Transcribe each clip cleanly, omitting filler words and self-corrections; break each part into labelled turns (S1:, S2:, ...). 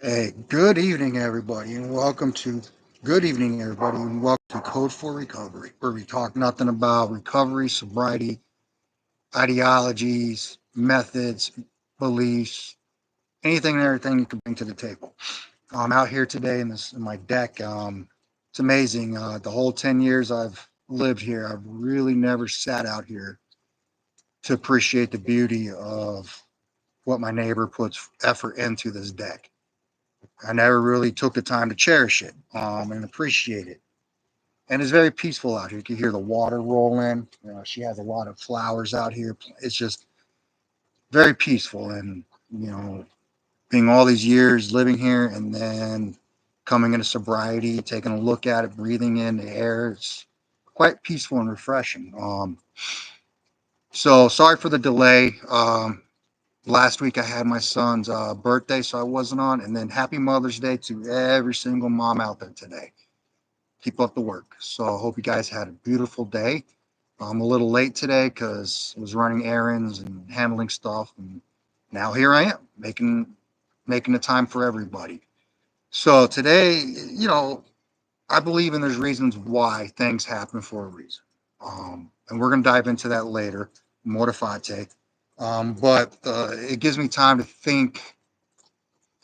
S1: Hey, good evening, everybody, and welcome to good evening, everybody, and welcome to Code for Recovery, where we talk nothing about recovery, sobriety, ideologies, methods, beliefs, anything and everything you can bring to the table. I'm out here today in my deck. It's amazing. The whole 10 years I've lived here, I've really never sat out here to appreciate the beauty of what my neighbor puts effort into this deck. I never really took the time to cherish it and appreciate it. And it's very peaceful out here. You can hear the water rolling. She has a lot of flowers out here. It's just very peaceful. And, you know, being all these years living here and then coming into sobriety, taking a look at it, breathing in the air, it's quite peaceful and refreshing. So sorry for the delay. Last week I had my son's birthday, so I wasn't on. And then happy Mother's Day to every single mom out there today. Keep up the work. So I hope you guys had a beautiful day. I'm a little late today because I was running errands and handling stuff, and now here I am making the time for everybody. So today, I believe in there's reasons why things happen for a reason, and we're gonna dive into that later. Mortifate, but it gives me time to think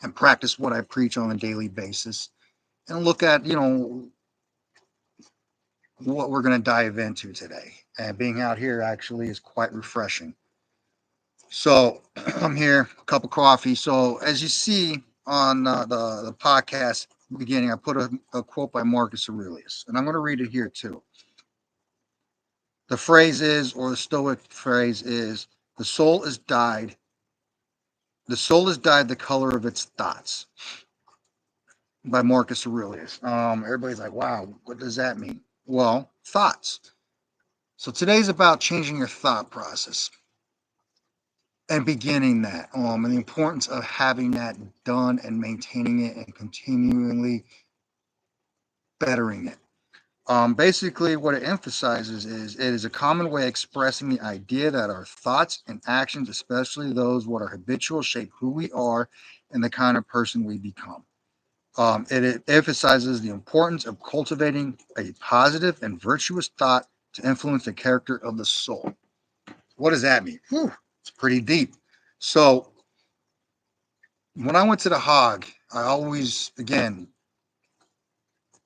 S1: and practice what I preach on a daily basis, and look at what we're going to dive into today. And being out here actually is quite refreshing. So I'm here, a cup of coffee. So as you see on the podcast beginning, I put a quote by Marcus Aurelius, and I'm going to read it here too. The phrase is, or the Stoic phrase is, the soul is dyed. The soul is dyed the color of its thoughts by Marcus Aurelius. Everybody's like, wow, what does that mean? Well, thoughts. So today's about changing your thought process and beginning that and the importance of having that done and maintaining it and continually bettering it. Basically what it emphasizes is it is a common way of expressing the idea that our thoughts and actions, especially those what are habitual, shape who we are and the kind of person we become. It emphasizes the importance of cultivating a positive and virtuous thought to influence the character of the soul. What does that mean? Whew, it's pretty deep. So when I went to the Hog, I always, again,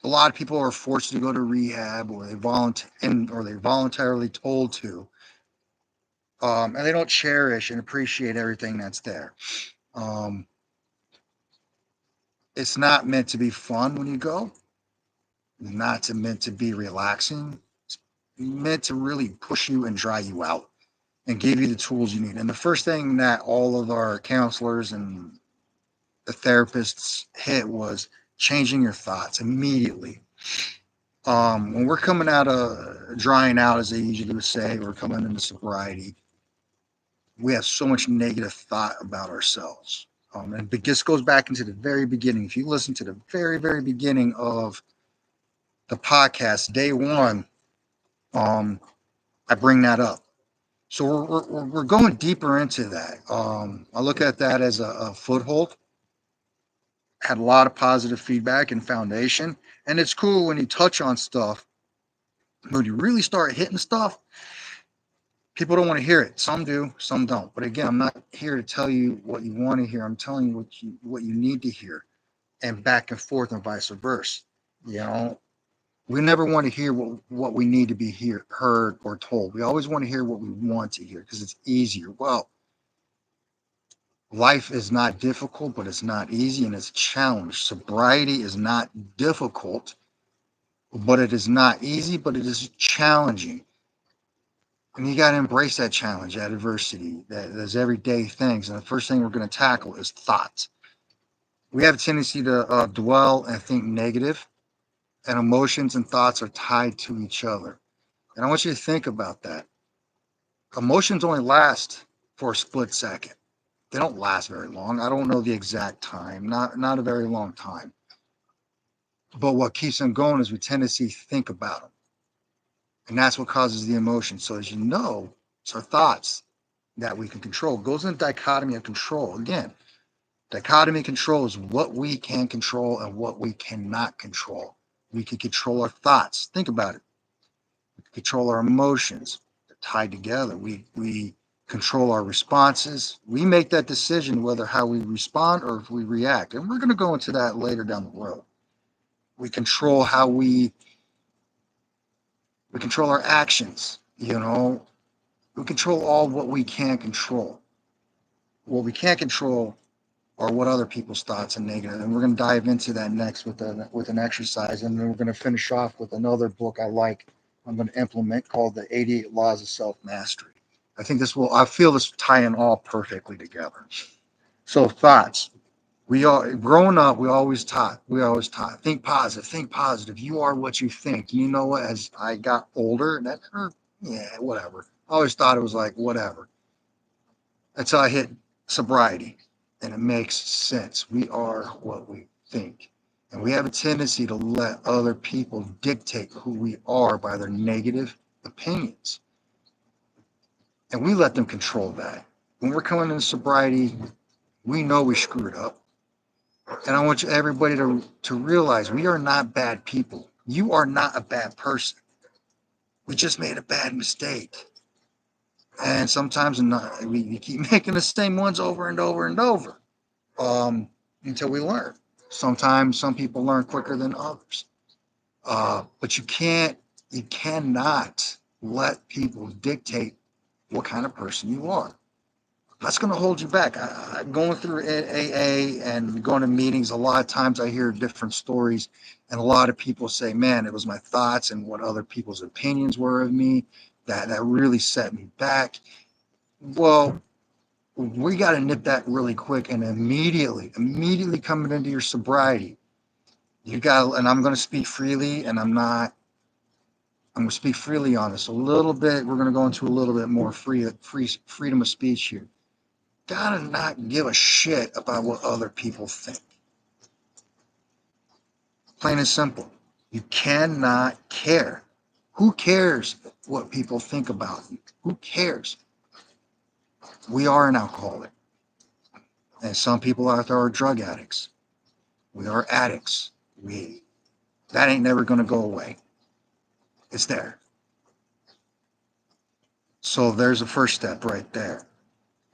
S1: a lot of people are forced to go to rehab, or they voluntarily told to, and they don't cherish and appreciate everything that's there. Um, it's not meant to be fun when you go. It's not meant to be relaxing. It's meant to really push you and dry you out and give you the tools you need. And the first thing that all of our counselors and the therapists hit was changing your thoughts immediately. When we're coming out of drying out, as they usually would say, we're coming into sobriety, we have so much negative thought about ourselves. And this goes back into the very beginning. If you listen to the very, very beginning of the podcast, day one, um, I bring that up. So we're going deeper into that. I look at that as a foothold. Had a lot of positive feedback and foundation. And it's cool when you touch on stuff, when you really start hitting stuff, people don't want to hear it. Some do, some don't. But again, I'm not here to tell you what you want to hear. I'm telling you what you need to hear, and back and forth and vice versa. You know, we never want to hear what we need to be heard or told. We always want to hear what we want to hear because it's easier. Well, life is not difficult, but it's not easy and it's a challenge. Sobriety is not difficult, but it is not easy, but it is challenging. And you got to embrace that challenge, that adversity, those everyday things. And the first thing we're going to tackle is thoughts. We have a tendency to dwell and think negative, and emotions and thoughts are tied to each other. And I want you to think about that. Emotions only last for a split second. They don't last very long. I don't know the exact time, not a very long time. But what keeps them going is we tend to think about them. And that's what causes the emotion. So as you know, it's our thoughts that we can control. It goes in the dichotomy of control. Again, Dichotomy control is what we can control and what we cannot control. We can control our thoughts. Think about it. We can control our emotions. They're tied together. We control our responses. We make that decision whether how we respond or if we react. And we're going to go into that later down the road. We control how we control our actions, you know. We control all what we can control. What we can't control are what other people's thoughts and negative. And we're going to dive into that next with an exercise, and then we're going to finish off with another book I like. I'm going to implement called the 88 Laws of Self Mastery. I feel this tie in all perfectly together. So thoughts. We all growing up, we always taught, think positive, think positive. You are what you think. You know what? As I got older, yeah, whatever. I always thought it was like whatever. Until I hit sobriety, and it makes sense. We are what we think, and we have a tendency to let other people dictate who we are by their negative opinions, and we let them control that. When we're coming into sobriety, we know we screwed up. And I want everybody to realize we are not bad people. You are not a bad person. We just made a bad mistake. And sometimes we keep making the same ones over and over and over until we learn. Sometimes some people learn quicker than others. But you cannot let people dictate what kind of person you are. That's going to hold you back. Going through AA and going to meetings, a lot of times I hear different stories, and a lot of people say, man, it was my thoughts and what other people's opinions were of me that really set me back. Well, we got to nip that really quick, and immediately coming into your sobriety, you got, and I'm going to speak freely, and I'm going to speak freely on this a little bit. We're going to go into a little bit more freedom of speech here. Gotta not give a shit about what other people think. Plain and simple. You cannot care. Who cares what people think about you? Who cares? We are an alcoholic. And some people out there are drug addicts. We are addicts. That ain't never gonna go away. It's there. So there's a first step right there.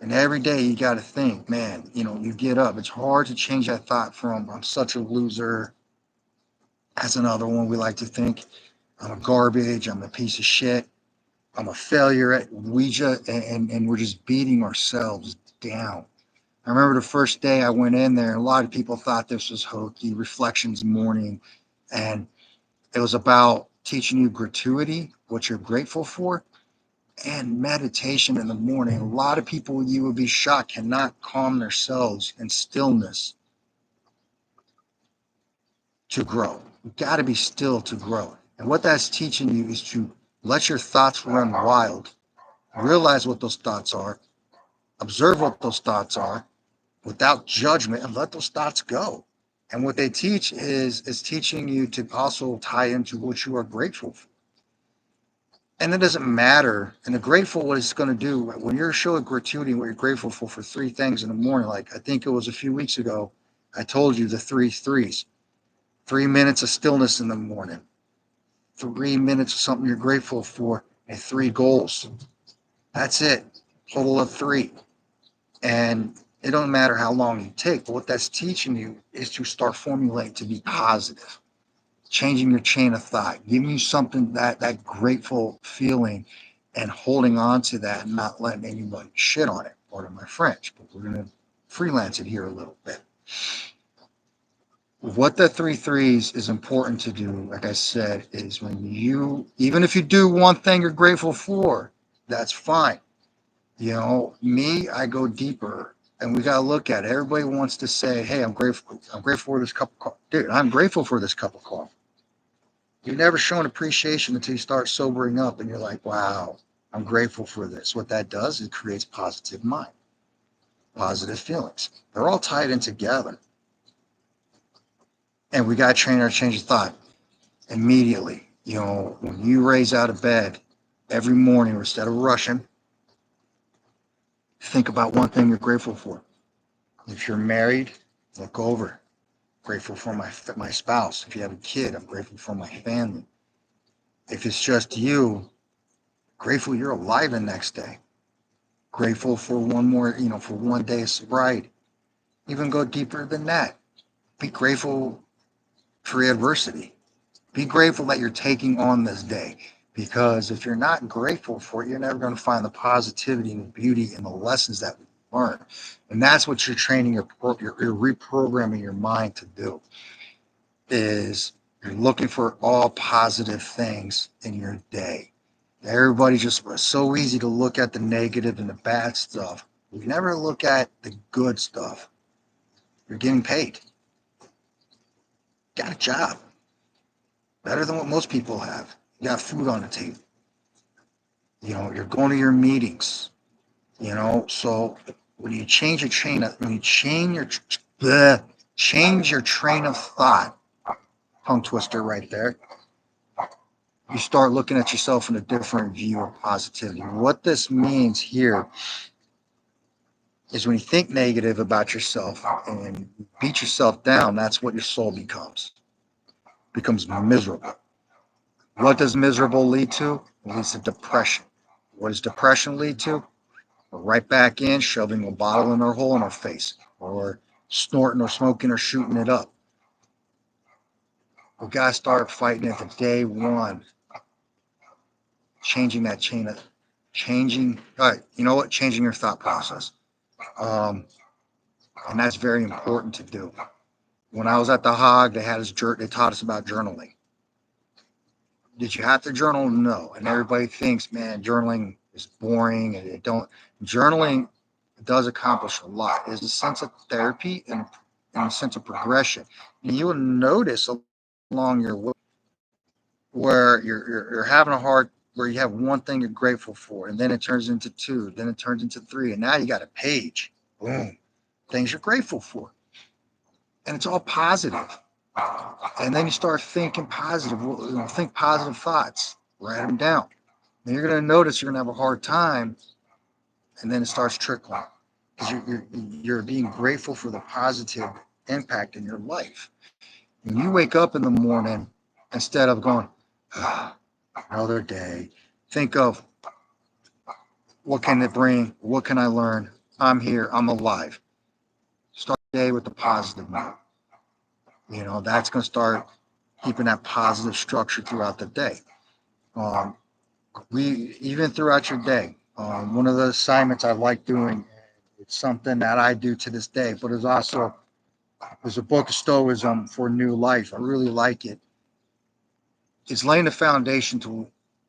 S1: And every day you got to think, man, you get up. It's hard to change that thought from I'm such a loser. That's another one we like to think. I'm a garbage. I'm a piece of shit. I'm a failure. And we're just beating ourselves down. I remember the first day I went in there, a lot of people thought this was hokey, reflections morning. And it was about teaching you gratuity, what you're grateful for, and meditation in the morning. A lot of people, you would be shocked, cannot calm themselves in stillness to grow. You've got to be still to grow. And what that's teaching you is to let your thoughts run wild. Realize what those thoughts are. Observe what those thoughts are without judgment, and let those thoughts go. And what they teach is teaching you to also tie into what you are grateful for. And it doesn't matter. And the grateful, what it's going to do, when you're showing gratuity and what you're grateful for three things in the morning, like I think it was a few weeks ago, I told you the three threes. 3 minutes of stillness in the morning, 3 minutes of something you're grateful for, and 3 goals. That's it. Total of 3. And it don't matter how long you take, but what that's teaching you is to start formulating to be positive, changing your chain of thought, giving you something that grateful feeling, and holding on to that and not letting anybody shit on it. Pardon my French, but we're going to freelance it here a little bit. What the 3 threes is important to do, like I said, is even if you do one thing you're grateful for, that's fine. Me, I go deeper, and we got to look at it. Everybody wants to say, hey, I'm grateful for this cup of coffee. Dude, I'm grateful for this cup of coffee. You've never shown appreciation until you start sobering up, and you're like, wow, I'm grateful for this. What that does, it creates positive mind, positive feelings. They're all tied in together. And we got to train our change of thought immediately. When you raise out of bed every morning, instead of rushing, think about one thing you're grateful for. If you're married, look over. Grateful for my spouse. If you have a kid, I'm grateful for my family. If it's just you, grateful you're alive the next day. Grateful for one more, for one day of sobriety. Even go deeper than that. Be grateful for adversity. Be grateful that you're taking on this day. Because if you're not grateful for it, you're never going to find the positivity and the beauty and the lessons that we learn. And that's what you're training you're reprogramming your mind to do. Is you're looking for all positive things in your day. Everybody just was so easy to look at the negative and the bad stuff. We never look at the good stuff. You're getting paid. Got a job. Better than what most people have. You got food on the table. You're going to your meetings. So when you change your train of, when you change your train of thought, tongue twister right there, you start looking at yourself in a different view of positivity. What this means here is when you think negative about yourself and beat yourself down, that's what your soul becomes miserable. What does miserable lead to? It leads to depression. What does depression lead to? We're right back in, shoving a bottle in our hole in our face, or snorting or smoking or shooting it up. We got to start fighting it from day one. Changing that all right, you know what? Changing your thought process. And that's very important to do. When I was at the Hog, they taught us about journaling. Did you have to journal? No. And everybody thinks, man, journaling is boring and it don't. Journaling does accomplish a lot. There's a sense of therapy and a sense of progression. And you will notice along your way where you're having where you have one thing you're grateful for, and then it turns into two, then it turns into three, and now you got a page. Boom. Things you're grateful for. And it's all positive. And then you start thinking positive, think positive thoughts, write them down. And you're going to notice you're going to have a hard time, and then it starts trickling because you're being grateful for the positive impact in your life. When you wake up in the morning, instead of going, another day, think of what can it bring? What can I learn? I'm here. I'm alive. Start the day with the positive note. That's going to start keeping that positive structure throughout the day. Even throughout your day. One of the assignments I like doing, it's something that I do to this day, but there's a book of Stoicism for new life. I really like it. It's laying the foundation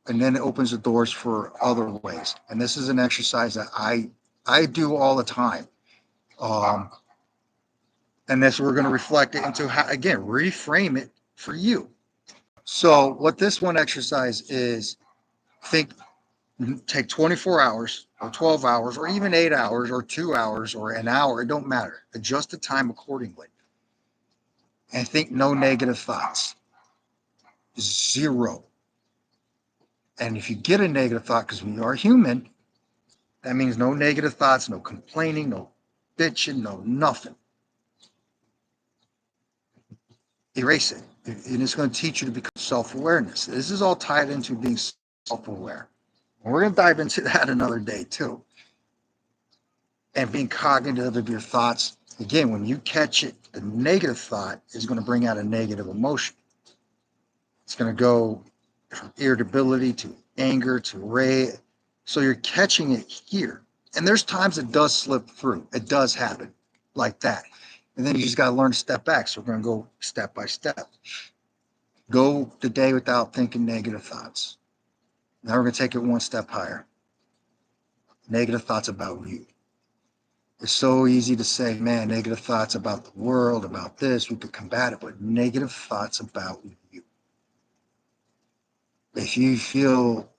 S1: and then it opens the doors for other ways. And this is an exercise that I do all the time. And this we're going to reflect it into how, again, reframe it for you. So what this one exercise is, take 24 hours or 12 hours or even 8 hours or 2 hours or an hour. It don't matter. Adjust the time accordingly. And think no negative thoughts. Zero. And if you get a negative thought, because we are human, that means no negative thoughts, no complaining, no bitching, no nothing. Erase it. And it's going to teach you to become self-awareness. This is all tied into being self-aware. And we're going to dive into that another day too. And being cognitive of your thoughts. Again, when you catch it, the negative thought is going to bring out a negative emotion. It's going to go from irritability to anger to rage. So you're catching it here. And there's times it does slip through. It does happen like that. And then you just got to learn to step back. So we're going to go step by step. Go the day without thinking negative thoughts. Now we're going to take it one step higher. Negative thoughts about you. It's so easy to say, man, negative thoughts about the world, about this, we could combat it, but negative thoughts about you. If you feel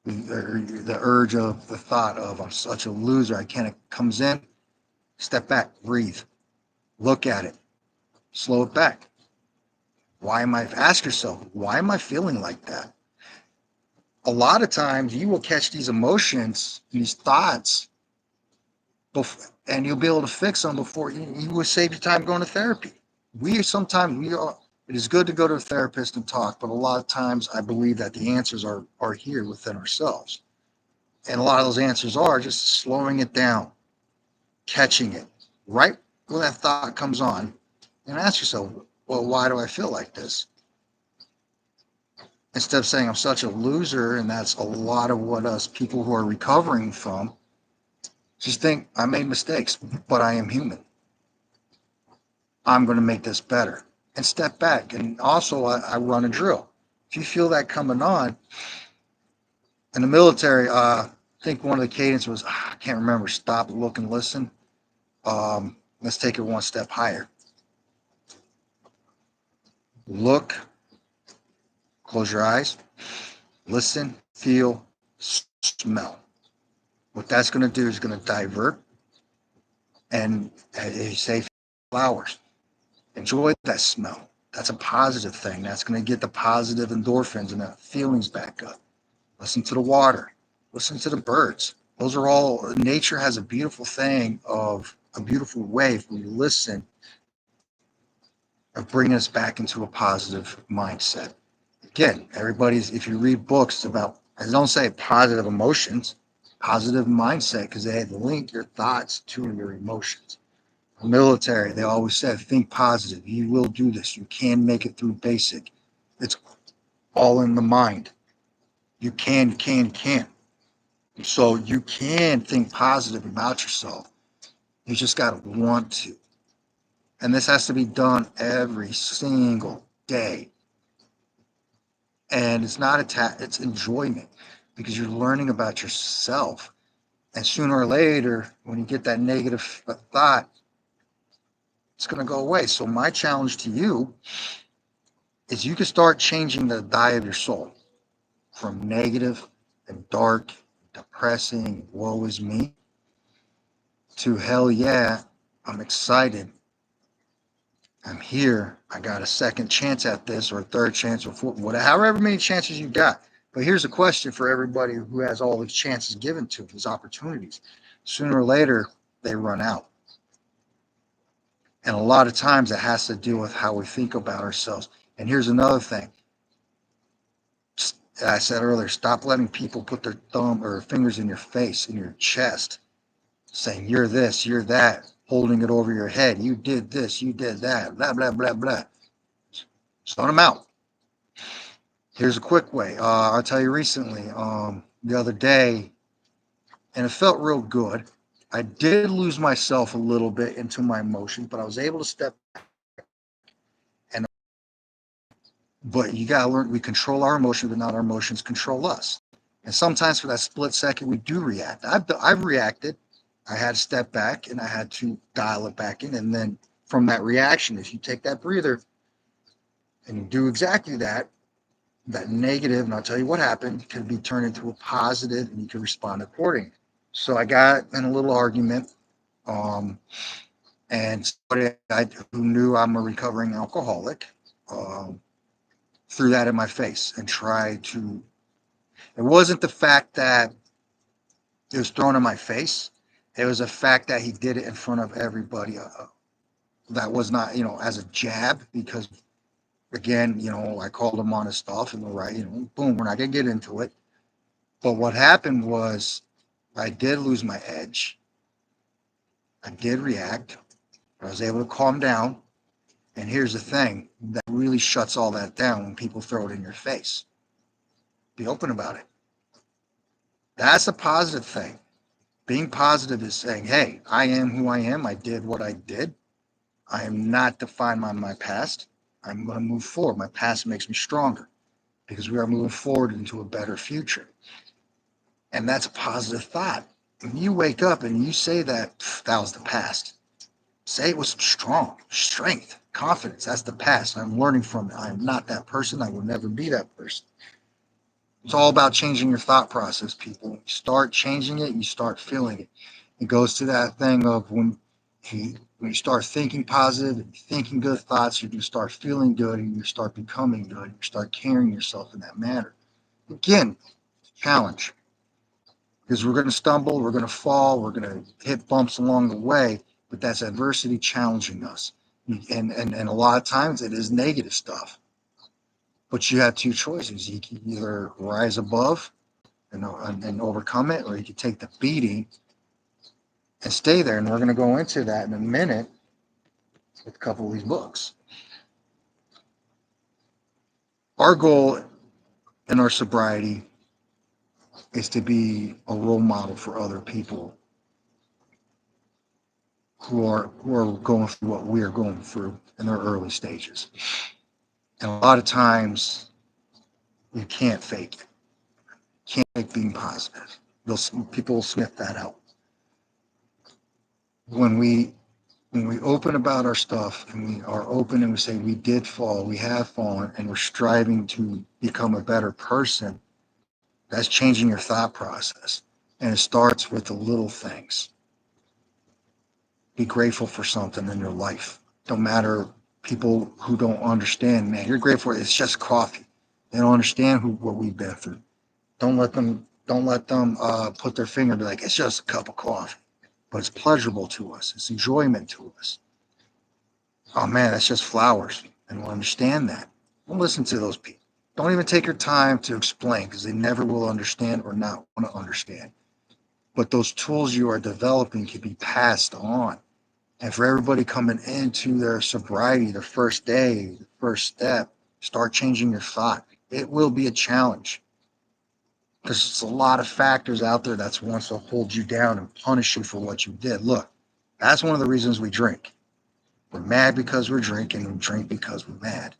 S1: the urge of the thought of, I'm such a loser, I can't, it comes in, step back, breathe, look at it, slow it back. Ask yourself, why am I feeling like that? A lot of times you will catch these emotions, these thoughts, and you'll be able to fix them before you would save your time going to therapy. We are. It is good to go to a therapist and talk, but a lot of times I believe that the answers are here within ourselves, and a lot of those answers are just slowing it down, catching it right when that thought comes on, and ask yourself, well, why do I feel like this? Instead of saying I'm such a loser, and that's a lot of what us people who are recovering from, just think I made mistakes, but I am human. I'm going to make this better and step back. And also, I run a drill. If you feel that coming on in the military, I think one of the cadence was, I can't remember, stop, look, and listen. Let's take it one step higher. Look, close your eyes, listen, feel, smell. What that's going to do is going to divert and say flowers. Enjoy that smell. That's a positive thing. That's going to get the positive endorphins and the feelings back up. Listen to the water. Listen to the birds. Those are all, nature has a beautiful thing of a beautiful way if we listen of bringing us back into a positive mindset. Again, if you read books about, I don't say positive emotions, positive mindset, because they link your thoughts to your emotions. Military, they always said, think positive. You will do this. You can make it through basic. It's all in the mind. You can. So you can think positive about yourself. You just got to want to. And this has to be done every single day. And it's not it's enjoyment because you're learning about yourself. And sooner or later, when you get that negative thought, it's going to go away. So my challenge to you is you can start changing the dye of your soul from negative and dark, depressing, woe is me, to hell yeah, I'm excited. I'm here. I got a second chance at this, or a third chance, or fourth, whatever, however many chances you got. But here's a question for everybody who has all these chances given to these opportunities. Sooner or later, they run out. And a lot of times it has to do with how we think about ourselves. And here's another thing. I said earlier, stop letting people put their thumb or fingers in your face, in your chest, saying you're this, you're that, holding it over your head. You did this, you did that, blah, blah, blah, blah. Stone them out. Here's a quick way. I'll tell you recently, the other day, and it felt real good. I did lose myself a little bit into my emotions, but I was able to step and but you gotta learn we control our emotions, but not our emotions control us. And sometimes for that split second we do react. I've reacted. I had to step back and I had to dial it back in. And then from that reaction, if you take that breather and you do exactly that, that negative, and I'll tell you what happened, can be turned into a positive and you can respond accordingly. So I got in a little argument, and somebody who knew I'm a recovering alcoholic threw that in my face and tried to. It wasn't the fact that it was thrown in my face. It was a fact that he did it in front of everybody. That was not, as a jab, because again, I called him on his stuff and right, boom, we're not gonna get into it. But what happened was I did lose my edge. I did react. I was able to calm down. And here's the thing that really shuts all that down when people throw it in your face. Be open about it. That's a positive thing. Being positive is saying, hey, I am who I am. I did what I did. I am not defined by my past. I'm going to move forward. My past makes me stronger because we are moving forward into a better future. And that's a positive thought. When you wake up and you say that, that was the past. Say it was strong, strength, confidence. That's the past. I'm learning from it. I am not that person. I will never be that person. It's all about changing your thought process, people. You start changing it, you start feeling it. It goes to that thing of when you start thinking positive and thinking good thoughts, you start feeling good and you start becoming good. You start carrying yourself in that manner. Again, challenge. because we're going to stumble, we're going to fall, we're going to hit bumps along the way, but that's adversity challenging us. And a lot of times it is negative stuff. But you have two choices. You can either rise above and overcome it, or you can take the beating and stay there. And we're going to go into that in a minute with a couple of these books. Our goal in our sobriety is to be a role model for other people who are going through what we are going through in their early stages. And a lot of times you can't fake it. Can't fake being positive. People will sniff that out. When we open about our stuff and we are open and we say we did fall, we have fallen, and we're striving to become a better person, that's changing your thought process. And it starts with the little things. Be grateful for something in your life. Don't matter people who don't understand, man, you're grateful. It's just coffee. They don't understand what we've been through. Don't let them put their finger and be like, it's just a cup of coffee. But it's pleasurable to us. It's enjoyment to us. Oh man, that's just flowers. And we'll understand that. Don't listen to those people. Don't even take your time to explain because they never will understand or not want to understand. But those tools you are developing can be passed on. And for everybody coming into their sobriety, the first day, the first step, start changing your thought. It will be a challenge because there's a lot of factors out there that wants to hold you down and punish you for what you did. Look, that's one of the reasons we drink. We're mad because we're drinking, we drink because we're mad.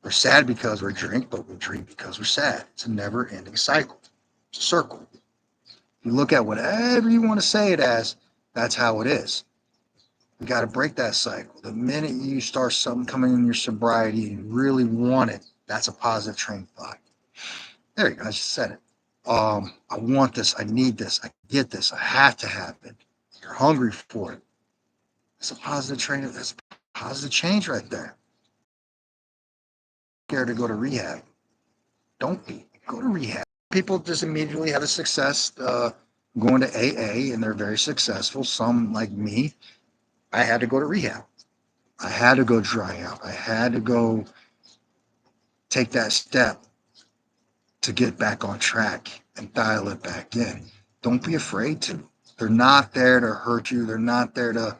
S1: We're sad because we're drink, but we drink because we're sad. It's a never-ending cycle. It's a circle. You look at whatever you want to say it as, that's how it is. You got to break that cycle. The minute you start something coming in your sobriety and you really want it, that's a positive train of thought. There you go. I just said it. I want this. I need this. I get this. I have to have it. You're hungry for it. That's a positive train. That's a positive change right there. Scared to go to rehab. Don't be. Go to rehab. People just immediately have a success going to AA and they're very successful. Some, like me, I had to go to rehab. I had to go dry out. I had to go take that step to get back on track and dial it back in. Don't be afraid to. They're not there to hurt you. They're not there to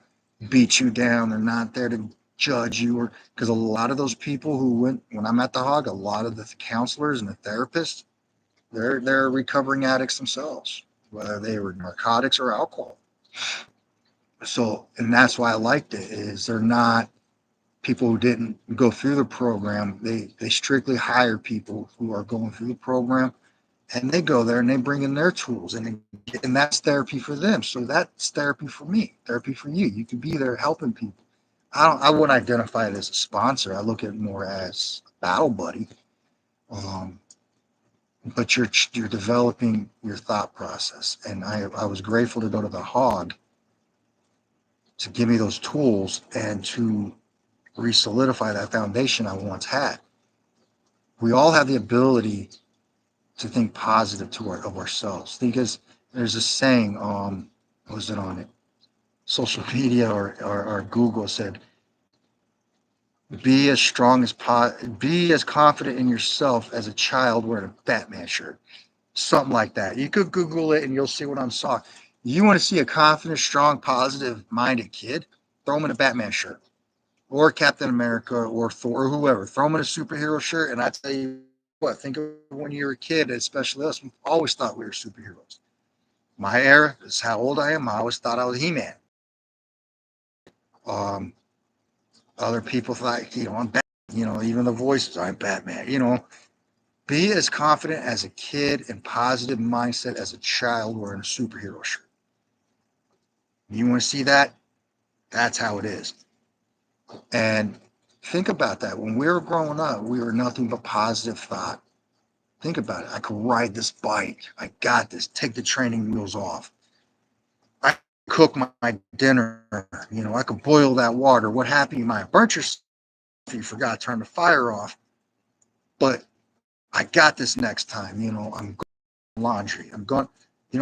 S1: beat you down. They're not there to judge you, or because a lot of those people who went when I'm at the Hog, a lot of the counselors and the therapists, they're recovering addicts themselves, whether they were narcotics or alcohol. So, and that's why I liked it, is they're not people who didn't go through the program. They strictly hire people who are going through the program, and they go there and they bring in their tools, and that's therapy for them. So that's therapy for me, therapy for you. You could be there helping people. I wouldn't identify it as a sponsor. I look at it more as a battle buddy. Um, but you're developing your thought process, and I was grateful to go to the Hog to give me those tools and to re-solidify that foundation I once had. We all have the ability to think positive of ourselves. Because there's a saying, what was it on it? Social media or Google said, be as strong as be as confident in yourself as a child wearing a Batman shirt. Something like that. You could Google it and you'll see what I'm talking. You want to see a confident, strong, positive-minded kid? Throw him in a Batman shirt, or Captain America, or Thor, or whoever. Throw him in a superhero shirt, and I tell you what. Think of when you were a kid, especially us. We always thought we were superheroes. My era is how old I am. I always thought I was He-Man. Um, Other people thought, I'm Batman. Even the voices, I'm Batman. Be as confident as a kid and positive mindset as a child wearing a superhero shirt. You want to see that? That's how it is. And think about that. When we were growing up, we were nothing but positive thought. Think about it. I could ride this bike. I got this. Take the training wheels off. I cook my dinner. I could boil that water. What happened? You might have burnt yourself if you forgot to turn the fire off. But I got this next time. I'm laundry. I'm going,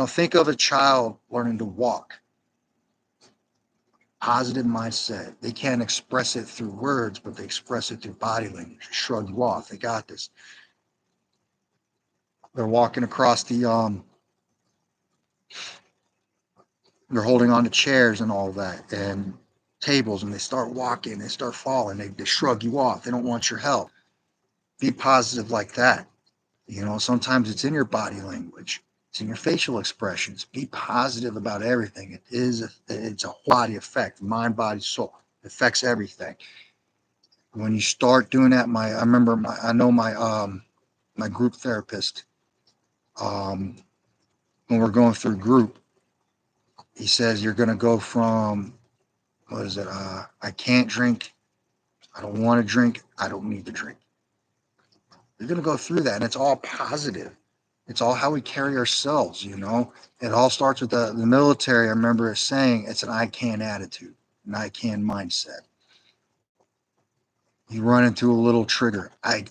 S1: think of a child learning to walk. Positive mindset. They can't express it through words, but they express it through body language. Shrug you off. They got this. They're walking across they're holding on to chairs and all that and tables, and they start walking, they start falling, they shrug you off. They don't want your help. Be positive like that. Sometimes it's in your body language, it's in your facial expressions. Be positive about everything. It's a whole body effect, mind, body, soul. It affects everything. When you start doing that, I know my group therapist, um, when we're going through group, he says you're going to go from, what is it? I can't drink. I don't want to drink. I don't need to drink. You're going to go through that, and it's all positive. It's all how we carry ourselves. It all starts with the military. I remember it saying it's an I can attitude, an I can mindset. You run into a little trigger. I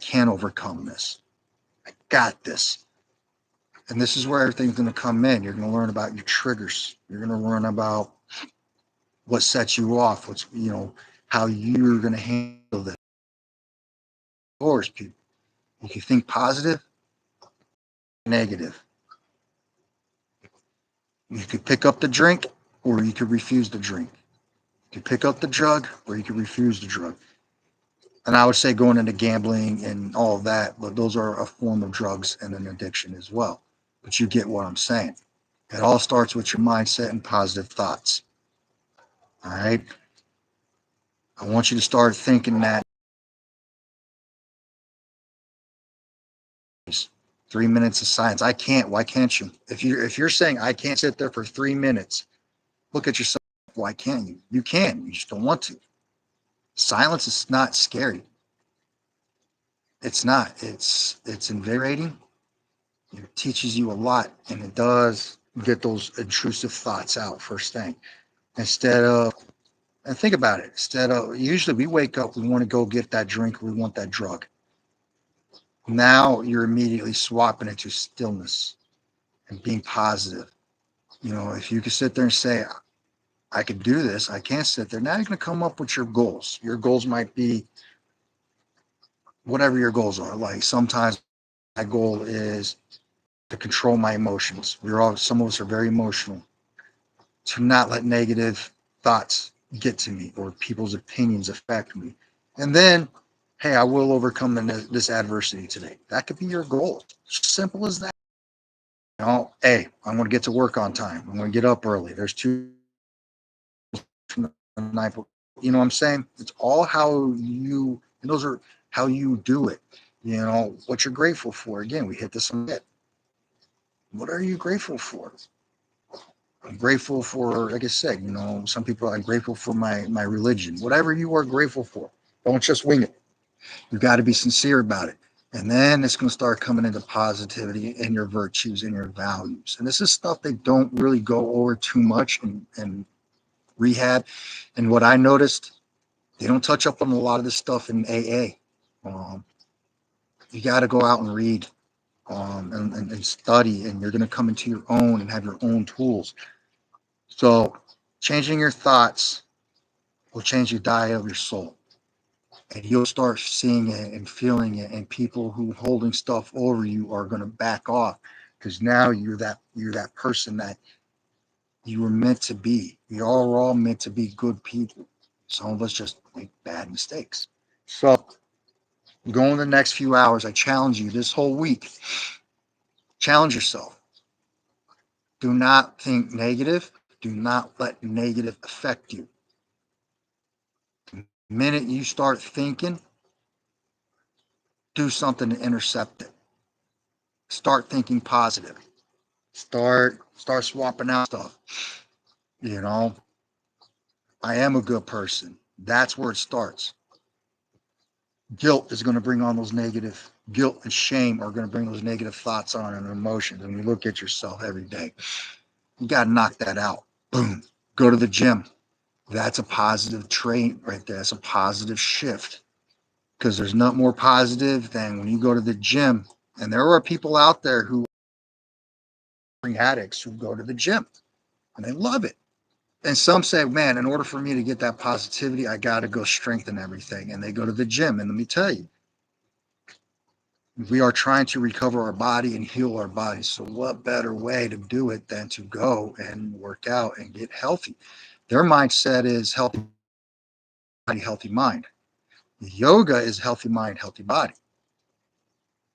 S1: can't overcome this. I got this. And this is where everything's going to come in. You're going to learn about your triggers. You're going to learn about what sets you off. How you're going to handle this. Of course, people. If you think positive, negative. You could pick up the drink or you could refuse the drink. You could pick up the drug or you could refuse the drug. And I would say going into gambling and all of that, but those are a form of drugs and an addiction as well. But you get what I'm saying. It all starts with your mindset and positive thoughts. All right. I want you to start thinking that 3 minutes of silence. I can't. Why can't you? If you're saying I can't sit there for 3 minutes, look at yourself. Why can't you? You can. You just don't want to. Silence is not scary. It's not. It's invigorating. It teaches you a lot, and it does get those intrusive thoughts out first thing. Instead of, and think about it. Instead of, usually we wake up, we want to go get that drink, we want that drug. Now you're immediately swapping it to stillness and being positive. If you could sit there and say, I could do this, I can't sit there. Now you're going to come up with your goals. Your goals might be whatever your goals are. Like sometimes my goal is to control my emotions. Some of us are very emotional. To not let negative thoughts get to me or people's opinions affect me. And then, hey, I will overcome this adversity today. That could be your goal. Simple as that. Hey, I'm going to get to work on time. I'm going to get up early. There's two from the night. What I'm saying? It's all and those are how you do it. What you're grateful for. Again, we hit this on it. What are you grateful for? I'm grateful for, like I said, some people are grateful for my religion. Whatever you are grateful for, don't just wing it. You got to be sincere about it. And then it's going to start coming into positivity and your virtues and your values. And this is stuff they don't really go over too much in rehab. And what I noticed, they don't touch up on a lot of this stuff in AA. You got to go out and read and study, and you're going to come into your own and have your own tools. So changing your thoughts will change the diet of your soul. And you'll start seeing it and feeling it. And people who holding stuff over you are going to back off because now you're that person that you were meant to be. We are all meant to be good people. Some of us just make bad mistakes. So going the next few hours, I challenge you this whole week. Challenge yourself. Do not think negative. Do not let negative affect you. The minute you start thinking, do something to intercept it. Start thinking positive. Start swapping out stuff. You know, I am a good person. That's where it starts. Guilt is going to bring on those negative, guilt and shame are going to bring those negative thoughts on and emotions. And you look at yourself every day. You got to knock that out. Boom. Go to the gym. That's a positive trait right there. That's a positive shift. Because there's not more positive than when you go to the gym. And there are people out there who addicts who go to the gym and they love it. And some say, man, in order for me to get that positivity, I got to go strengthen everything. And they go to the gym. And let me tell you, we are trying to recover our body and heal our body. So, what better way to do it than to go and work out and get healthy? Their mindset is healthy body, healthy mind. Yoga is healthy mind, healthy body.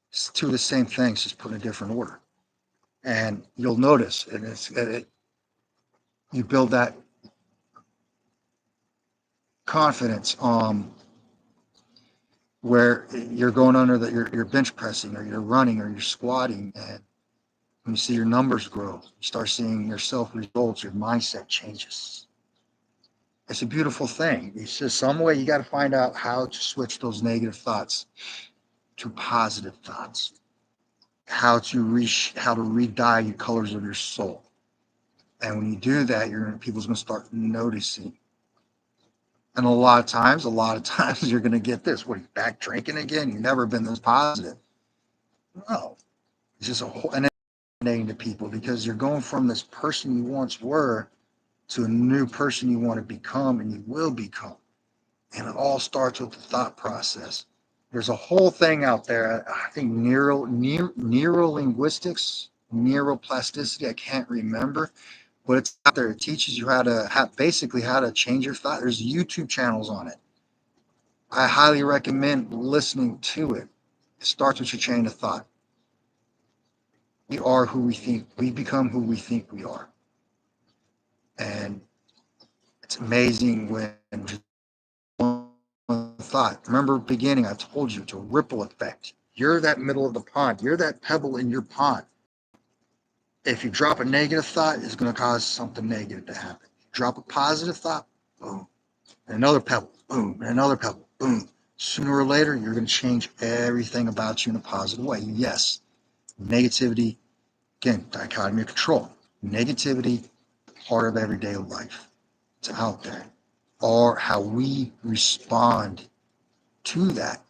S1: It's two of the same things, just put in a different order. And you'll notice, and you build that confidence where you're going under that you're bench pressing or you're running or you're squatting, and when you see your numbers grow, you start seeing yourself results, your mindset changes. It's a beautiful thing. It's just some way you got to find out how to switch those negative thoughts to positive thoughts, how to re-dye your colors of your soul. And when you do that, people's going to start noticing. And a lot of times you're going to get this. What, are you back drinking again? You've never been this positive. No, it's just an ending to people because you're going from this person you once were to a new person you want to become and you will become. And it all starts with the thought process. There's a whole thing out there, I think neurolinguistics, neuroplasticity, I can't remember, but it's out there. It teaches you basically how to change your thought. There's YouTube channels on it. I highly recommend listening to it. It starts with your chain of thought. We are who we think. We become who we think we are. And it's amazing when just one thought. Remember beginning, I told you, it's a ripple effect. You're that middle of the pond. You're that pebble in your pond. If you drop a negative thought, it's going to cause something negative to happen. Drop a positive thought, boom. And another pebble, boom. And another pebble, boom. Sooner or later, you're going to change everything about you in a positive way. Yes, negativity, again, dichotomy of control. Negativity, part of everyday life. It's out there. Or how we respond to that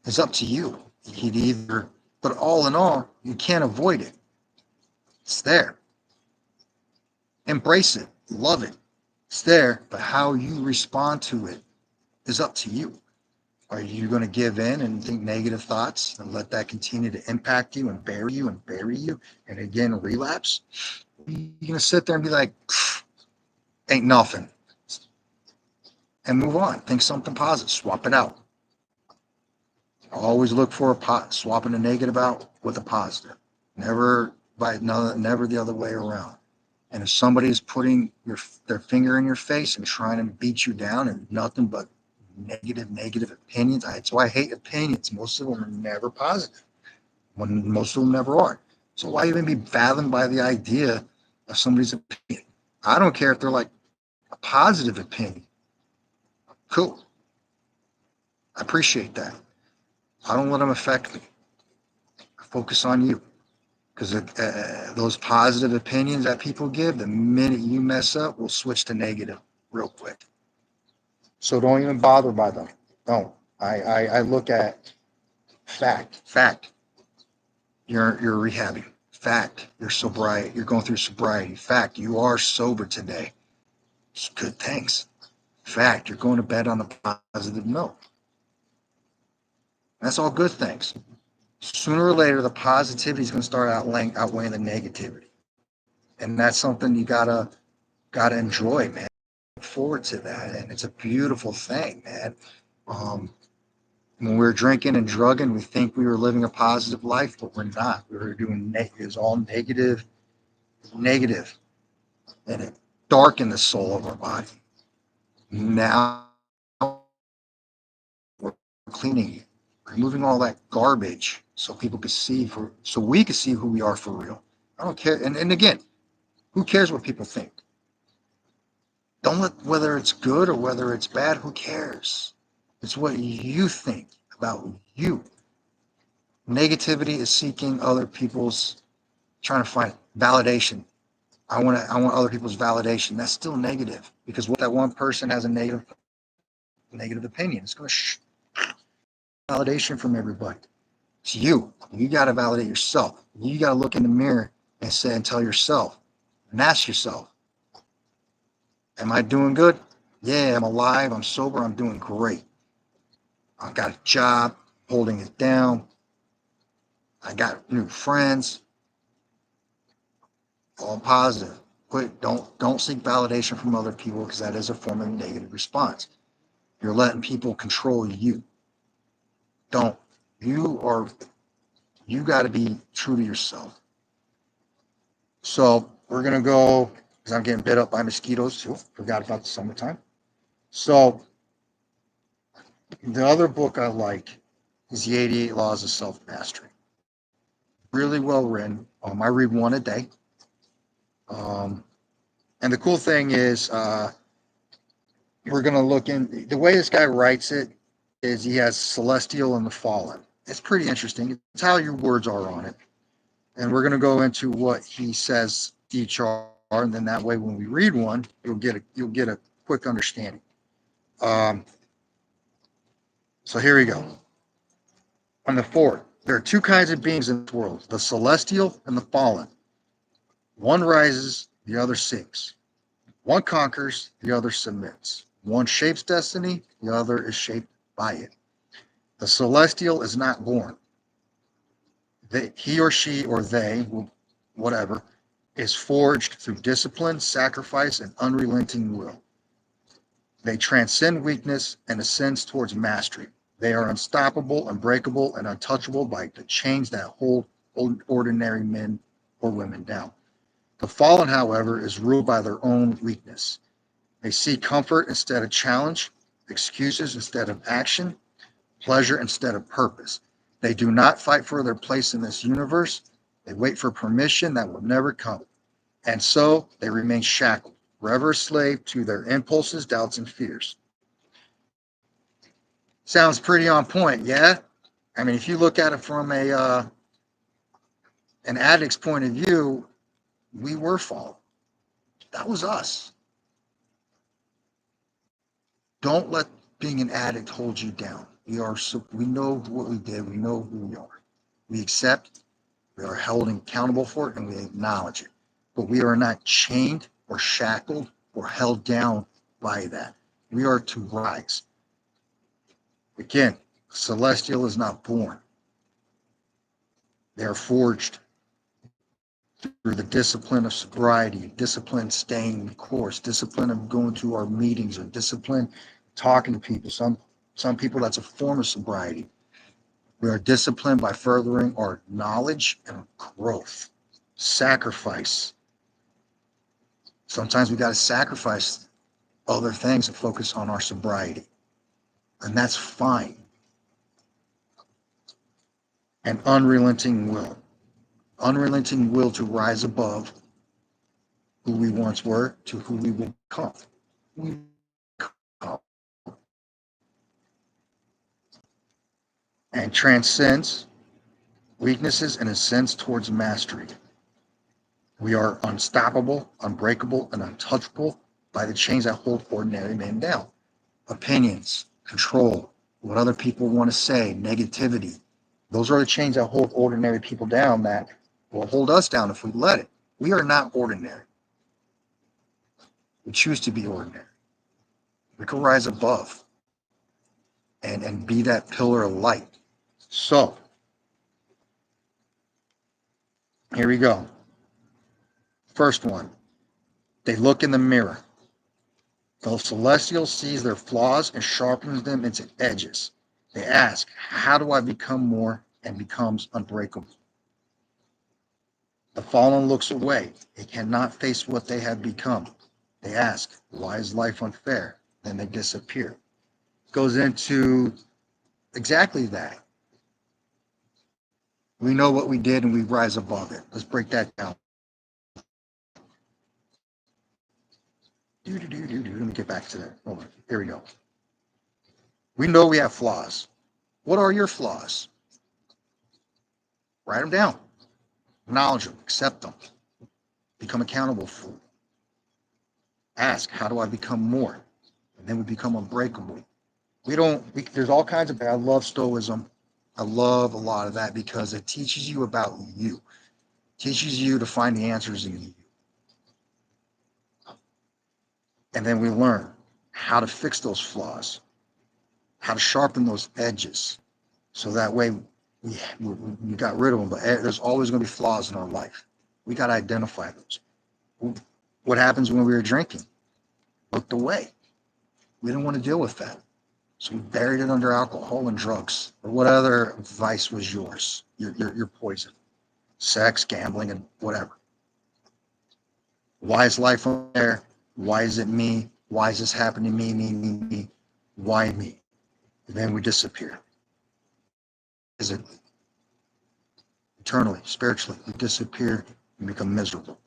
S1: is up to you. You'd either, but all in all, you can't avoid it. It's there. Embrace it. Love it. It's there. But how you respond to it is up to you. Are you going to give in and think negative thoughts and let that continue to impact you and bury you and bury you and again relapse? You're going to sit there and be like, ain't nothing. And move on. Think something positive. Swap it out. Always look for swapping a negative out with a positive. Never never the other way around. And if somebody is putting their finger in your face and trying to beat you down and nothing but negative opinions, that's why I hate opinions. Most of them are never positive. Most of them never are. So why even be fathomed by the idea of somebody's opinion? I don't care if they're like a positive opinion. Cool. I appreciate that. I don't let them affect me. I focus on you. Because those positive opinions that people give, the minute you mess up, will switch to negative real quick. So don't even bother by them. Don't. I look at fact. You're rehabbing. Fact. You're sobriety. You're going through sobriety. Fact. You are sober today. It's good. Thanks. Fact. You're going to bed on a positive note. That's all good things. Sooner or later, the positivity is going to start outweighing the negativity, and that's something you gotta enjoy, man. Look forward to that, and it's a beautiful thing, man. Um, when we're drinking and drugging, we think we were living a positive life, but we're not. We were doing it's all negative, and it darkened the soul of our body. Now we're cleaning it, removing all that garbage, so people could so we could see who we are for real. I don't care, and again, who cares what people think? Don't let whether it's good or whether it's bad, who cares? It's what you think about you. Negativity is seeking other people's, trying to find validation. I want other people's validation. That's still negative because what that one person has a negative opinion. It's going to validation from everybody. It's you. You got to validate yourself. You got to look in the mirror and say and tell yourself and ask yourself, am I doing good? Yeah, I'm alive. I'm sober. I'm doing great. I got a job, holding it down. I got new friends. All positive. Don't seek validation from other people because that is a form of negative response. You're letting people control you. Don't. You are you got to be true to yourself. So we're gonna go because I'm getting bit up by mosquitoes too. Forgot about the summertime. So the other book I like is The 88 Laws of Self Mastery. Really well written. I read one a day. Um, and the cool thing is, we're gonna look in the way this guy writes it is he has celestial and the fallen. It's pretty interesting. It's how your words are on it. And we're gonna go into what he says each are, and then that way when we read one, you'll get a quick understanding. Um, so here we go. On the fourth, there are two kinds of beings in this world: the celestial and the fallen. One rises, the other sinks. One conquers, the other submits. One shapes destiny, the other is shaped by it. The celestial is not born. He or she or they, whatever, is forged through discipline, sacrifice, and unrelenting will. They transcend weakness and ascend towards mastery. They are unstoppable, unbreakable, and untouchable by the chains that hold ordinary men or women down. The fallen, however, is ruled by their own weakness. They seek comfort instead of challenge, excuses instead of action, pleasure instead of purpose. They do not fight for their place in this universe. They wait for permission that will never come. And so they remain shackled, forever a slave to their impulses, doubts, and fears. Sounds pretty on point, yeah? I mean, if you look at it from an addict's point of view, we were fallen. That was us. Don't let being an addict hold you down. We know what we did. We know who we are. We accept. We are held accountable for it, and we acknowledge it. But we are not chained or shackled or held down by that. We are to rise. Again, celestial is not born. They are forged through the discipline of sobriety, discipline staying the course, discipline of going to our meetings, or discipline talking to people. Some people, that's a form of sobriety. We are disciplined by furthering our knowledge and growth. Sacrifice. Sometimes we got to sacrifice other things and focus on our sobriety. And that's fine. And unrelenting will. Unrelenting will to rise above who we once were to who we will become. We become. And transcends weaknesses and ascends towards mastery. We are unstoppable, unbreakable, and untouchable by the chains that hold ordinary men down. Opinions, control, what other people want to say, negativity. Those are the chains that hold ordinary people down that will hold us down if we let it. We are not ordinary. We choose to be ordinary. We can rise above and be that pillar of light. So, here we go. First one, they look in the mirror. The celestial sees their flaws and sharpens them into edges. They ask, how do I become more, and becomes unbreakable? The fallen looks away. They cannot face what they have become. They ask, why is life unfair? Then they disappear. Goes into exactly that. We know what we did and we rise above it. Let's break that down. Let me get back to that. Hold on. Here we go. We know we have flaws. What are your flaws? Write them down. Acknowledge them. Accept them. Become accountable for them. Ask, how do I become more? And then we become unbreakable. There's all kinds of, I love Stoicism. I love a lot of that because it teaches you about you, teaches you to find the answers in you. And then we learn how to fix those flaws, how to sharpen those edges. So that way we got rid of them. But there's always going to be flaws in our life. We got to identify those. What happens when we were drinking? Looked away. We didn't want to deal with that. So we buried it under alcohol and drugs, or what other vice was yours, your poison, sex, gambling, and whatever. Why is life on there? Why is it me? Why is this happening to me? Why me? And then we disappear. Physically, eternally, spiritually, we disappear and become miserable.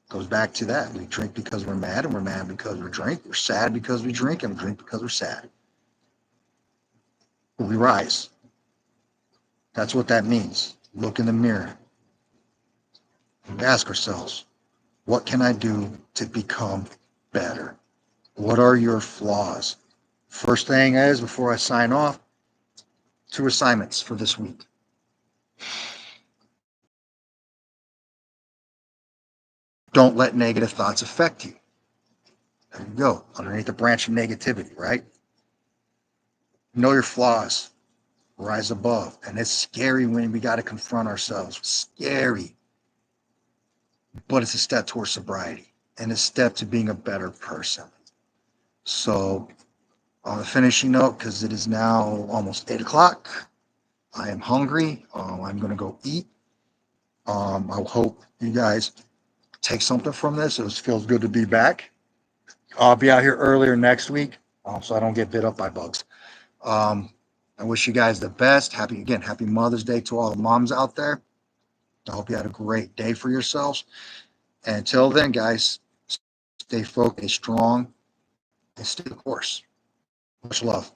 S1: Goes back to that. We drink because we're mad, and we're mad because we drink. We're sad because we drink, and we drink because we're sad. But we rise. That's what that means. Look in the mirror and ask ourselves, what can I do to become better? What are your flaws? First thing is, before I sign off, 2 assignments for this week. Don't let negative thoughts affect you. There you go, underneath the branch of negativity, right? Know your flaws, rise above. And it's scary when we got to confront ourselves. Scary. But it's a step towards sobriety and a step to being a better person. So, on a finishing note, because it is now almost 8 o'clock, I am hungry. I'm going to go eat. I hope you guys take something from this. It feels good to be back. I'll be out here earlier next week, so I don't get bit up by bugs. I wish you guys the best. Happy Mother's Day to all the moms out there. I hope you had a great day for yourselves. And until then, guys, stay focused, stay strong, and stay the course. Much love.